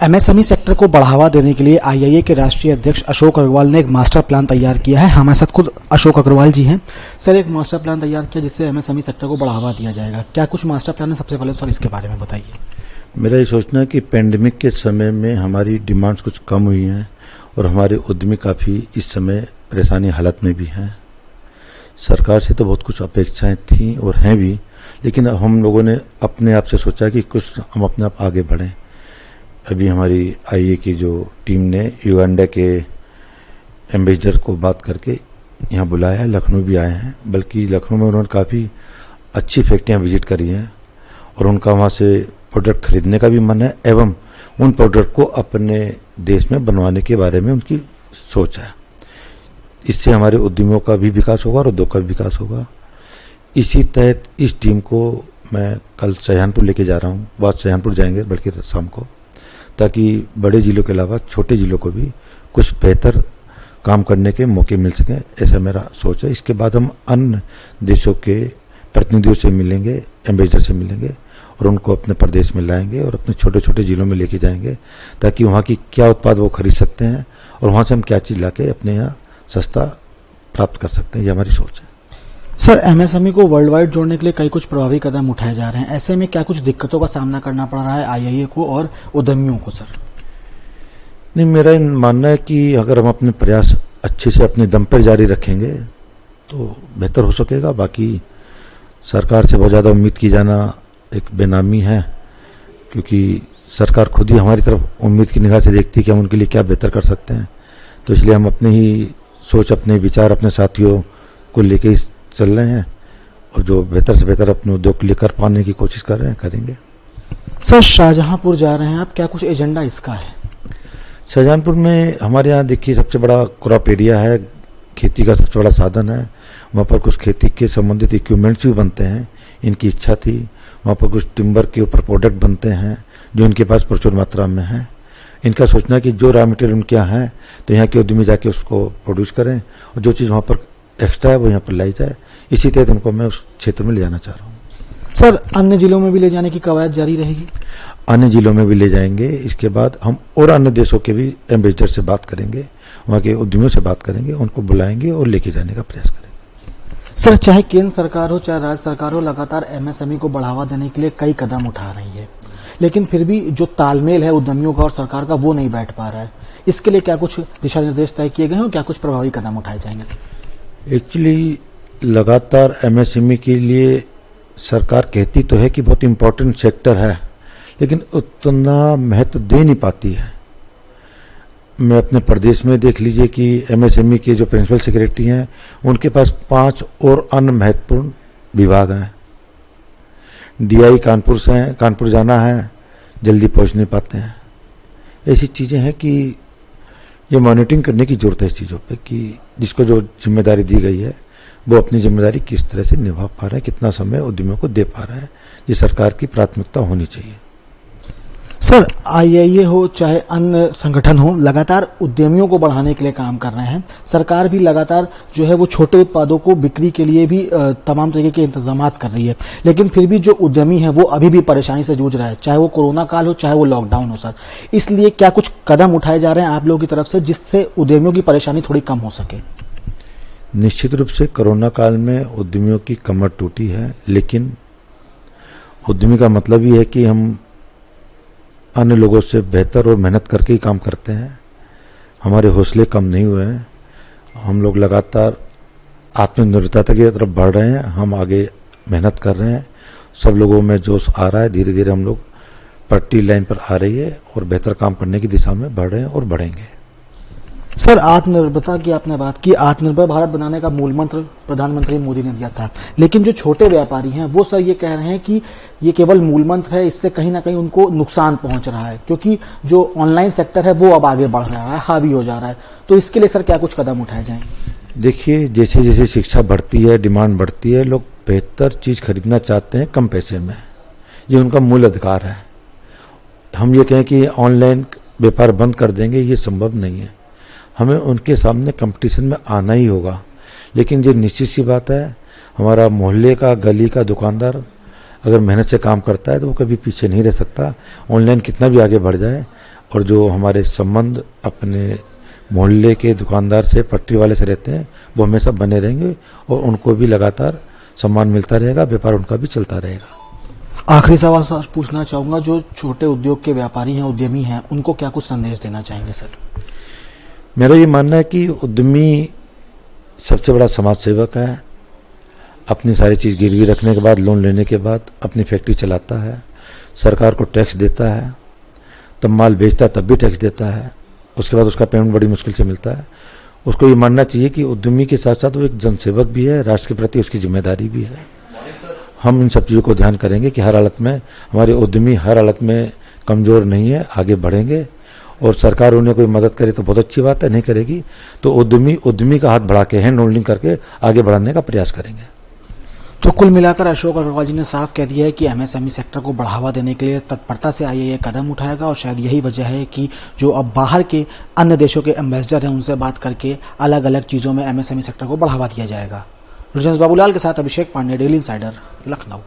MSME sector को बढ़ावा देने के लिए आईआईए के राष्ट्रीय अध्यक्ष अशोक अग्रवाल ने एक मास्टर प्लान तैयार किया है। हमारे साथ खुद अशोक अग्रवाल जी हैं। सर, एक मास्टर प्लान तैयार किया जिससे एमएसएमई सेक्टर को बढ़ावा दिया जाएगा। क्या कुछ मास्टर प्लान है? सबसे पहले सर इसके बारे में बताइए। मेरा ये सोचना है कि पेंडेमिक के समय में हमारी डिमांड्स कुछ कम हुई हैं और हमारे उद्यमी काफ़ी इस समय परेशानी हालत में भी हैं। सरकार से तो बहुत कुछ अपेक्षाएं थी और हैं भी, लेकिन हम लोगों ने अपने आप से सोचा कि कुछ हम अपने आप आगे बढ़ें। अभी हमारी आईए की जो टीम ने युगांडा के एम्बेसडर को बात करके यहाँ बुलाया है, लखनऊ भी आए हैं। बल्कि लखनऊ में उन्होंने काफ़ी अच्छी फैक्ट्रियाँ विजिट करी हैं और उनका वहाँ से प्रोडक्ट खरीदने का भी मन है एवं उन प्रोडक्ट को अपने देश में बनवाने के बारे में उनकी सोच है। इससे हमारे उद्यमियों का भी विकास होगा और उद्योग का भी विकास होगा। इसी तहत इस टीम को मैं कल शाहजहानपुर लेके जा रहा हूँ। बाद शाहजहानपुर जाएंगे बल्कि शाम को, ताकि बड़े जिलों के अलावा छोटे जिलों को भी कुछ बेहतर काम करने के मौके मिल सकें, ऐसा मेरा सोच है। इसके बाद हम अन्य देशों के प्रतिनिधियों से मिलेंगे, एम्बेसडर से मिलेंगे और उनको अपने प्रदेश में लाएंगे और अपने छोटे छोटे जिलों में लेके जाएंगे, ताकि वहाँ की क्या उत्पाद वो खरीद सकते हैं और वहाँ से हम क्या चीज़ लाके अपने यहाँ सस्ता प्राप्त कर सकते हैं। ये हमारी सोच है। सर, एमएसएमई को वर्ल्ड वाइड जोड़ने के लिए कई कुछ प्रभावी कदम उठाए जा रहे हैं। ऐसे में क्या कुछ दिक्कतों का सामना करना पड़ रहा है आईआईए को और उद्यमियों को? सर नहीं, मेरा मानना है कि अगर हम अपने प्रयास अच्छे से अपने दम पर जारी रखेंगे तो बेहतर हो सकेगा। बाकी सरकार से बहुत ज़्यादा उम्मीद की जाना एक बेनामी है, क्योंकि सरकार खुद ही हमारी तरफ उम्मीद की निगाह से देखती है कि हम उनके लिए क्या बेहतर कर सकते हैं। तो इसलिए हम अपने ही सोच, अपने विचार, अपने साथियों को लेके चल रहे हैं और जो बेहतर से बेहतर अपने उद्योग के लिए कर पाने की कोशिश कर रहे हैं, करेंगे। सर, शाहजहांपुर जा रहे हैं आप, क्या कुछ एजेंडा इसका है? शाहजहानपुर में हमारे यहाँ देखिए सबसे बड़ा क्रॉप एरिया है, खेती का सबसे बड़ा साधन है। वहाँ पर कुछ खेती के संबंधित इक्विपमेंट्स भी बनते हैं। इनकी इच्छा थी, वहाँ पर कुछ टिम्बर के ऊपर प्रोडक्ट बनते हैं जो इनके पास प्रचुर मात्रा में है। इनका सोचना है कि जो रॉ मटेरियल उनके यहाँ है तो यहाँ के उद्यमी जाके उसको प्रोड्यूस करें और जो चीज़ वहाँ पर एक्स्ट्रा है वो यहाँ पर लाई जाए। इसी तहत उनको मैं उस क्षेत्र में ले जाना चाह रहा हूँ। सर, अन्य जिलों में भी ले जाने की कवायद जारी रहेगी? अन्य जिलों में भी ले जाएंगे। इसके बाद हम और अन्य देशों के भी एम्बेसडर से बात करेंगे, वहाँ के उद्यमियों से बात करेंगे, उनको बुलाएंगे और लेके जाने का प्रयास करेंगे। सर, चाहे केंद्र सरकार हो चाहे राज्य सरकार हो, लगातार एमएसएमई को बढ़ावा देने के लिए कई कदम उठा रही है, लेकिन फिर भी जो तालमेल है उद्यमियों का और सरकार का वो नहीं बैठ पा रहा है। इसके लिए क्या कुछ दिशा निर्देश तय किए गए हैं और क्या कुछ प्रभावी कदम उठाए जाएंगे? सर, एक्चुअली लगातार एमएसएमई के लिए सरकार कहती तो है कि बहुत इम्पोर्टेंट सेक्टर है, लेकिन उतना महत्व दे नहीं पाती है। मैं अपने प्रदेश में देख लीजिए कि एमएसएमई के जो प्रिंसिपल सेक्रेटरी हैं उनके पास 5 और अन्य महत्वपूर्ण विभाग हैं। डीआई कानपुर से हैं, कानपुर जाना है, जल्दी पहुंच नहीं पाते हैं। ऐसी चीज़ें हैं कि ये मॉनिटरिंग करने की जरूरत है इस चीज़ों पे कि जिसको जो जिम्मेदारी दी गई है वो अपनी जिम्मेदारी किस तरह से निभा पा रहे हैं, कितना समय उद्यमियों को दे पा रहे हैं। ये सरकार की प्राथमिकता होनी चाहिए। सर, आईआईए हो चाहे अन्य संगठन हो, लगातार उद्यमियों को बढ़ाने के लिए काम कर रहे हैं। सरकार भी लगातार जो है वो छोटे उत्पादों को बिक्री के लिए भी तमाम तरीके के इंतजाम कर रही है, लेकिन फिर भी जो उद्यमी है वो अभी भी परेशानी से जूझ रहा है, चाहे वो कोरोना काल हो चाहे वो लॉकडाउन हो। सर, इसलिए क्या कुछ कदम उठाए जा रहे हैं आप लोगों की तरफ से जिससे उद्यमियों की परेशानी थोड़ी कम हो सके? निश्चित रूप से कोरोना काल में उद्यमियों की कमर टूटी है, लेकिन उद्यमी का मतलब ही है कि हम अन्य लोगों से बेहतर और मेहनत करके ही काम करते हैं। हमारे हौसले कम नहीं हुए हैं। हम लोग लगातार आत्मनिर्भरता की तरफ बढ़ रहे हैं। हम आगे मेहनत कर रहे हैं। सब लोगों में जोश आ रहा है। धीरे धीरे हम लोग पट्टी लाइन पर आ रही है और बेहतर काम करने की दिशा में बढ़ रहे हैं और बढ़ेंगे। सर, आत्मनिर्भरता की आपने बात की। आत्मनिर्भर भारत बनाने का मूल मंत्र प्रधानमंत्री मोदी ने दिया था, लेकिन जो छोटे व्यापारी हैं वो सर ये कह रहे हैं कि ये केवल मूल मंत्र है, इससे कहीं ना कहीं उनको नुकसान पहुंच रहा है, क्योंकि जो ऑनलाइन सेक्टर है वो अब आगे बढ़ रहा है, हावी हो जा रहा है। तो इसके लिए सर क्या कुछ कदम उठाए जाएंगे? देखिए, जैसे जैसे शिक्षा बढ़ती है, डिमांड बढ़ती है, लोग बेहतर चीज़ खरीदना चाहते हैं कम पैसे में। ये उनका मूल अधिकार है। हम ये कहें कि ऑनलाइन व्यापार बंद कर देंगे, ये संभव नहीं है। हमें उनके सामने कंपटीशन में आना ही होगा। लेकिन ये निश्चित सी बात है, हमारा मोहल्ले का, गली का दुकानदार अगर मेहनत से काम करता है तो वो कभी पीछे नहीं रह सकता। ऑनलाइन कितना भी आगे बढ़ जाए, और जो हमारे संबंध अपने मोहल्ले के दुकानदार से, पटरी वाले से रहते हैं, वो हमेशा बने रहेंगे और उनको भी लगातार सम्मान मिलता रहेगा, व्यापार उनका भी चलता रहेगा। आखिरी सवाल सर पूछना चाहूंगा, जो छोटे उद्योग के व्यापारी हैं, उद्यमी हैं, उनको क्या कुछ संदेश देना चाहेंगे सर? मेरा ये मानना है कि उद्यमी सबसे बड़ा समाज सेवक है। अपनी सारी चीज़ गिरवी रखने के बाद, लोन लेने के बाद अपनी फैक्ट्री चलाता है, सरकार को टैक्स देता है, तब माल बेचता है तब भी टैक्स देता है, उसके बाद उसका पेमेंट बड़ी मुश्किल से मिलता है। उसको ये मानना चाहिए कि उद्यमी के साथ साथ वो एक जनसेवक भी है, राष्ट्र के प्रति उसकी जिम्मेदारी भी है। हम इन सब चीज़ों को ध्यान करेंगे कि हर हालत में हमारे उद्यमी हर हालत में कमज़ोर नहीं है, आगे बढ़ेंगे। और सरकार उन्हें कोई मदद करे तो बहुत अच्छी बात है, नहीं करेगी तो उद्यमी का हाथ बढ़ा के, हैंड होल्डिंग करके आगे बढ़ाने का प्रयास करेंगे। तो कुल मिलाकर अशोक अग्रवाल जी ने साफ कह दिया है कि एमएसएमई सेक्टर को बढ़ावा देने के लिए तत्परता से आईएए कदम उठाएगा और शायद यही वजह है कि जो अब बाहर के अन्य देशों के एम्बेसडर हैं उनसे बात करके अलग अलग चीज़ों में एमएसएमई सेक्टर को बढ़ावा दिया जाएगा। रुजनेश बाबूलाल के साथ अभिषेक पांडे, डेली इंसाइडर, लखनऊ।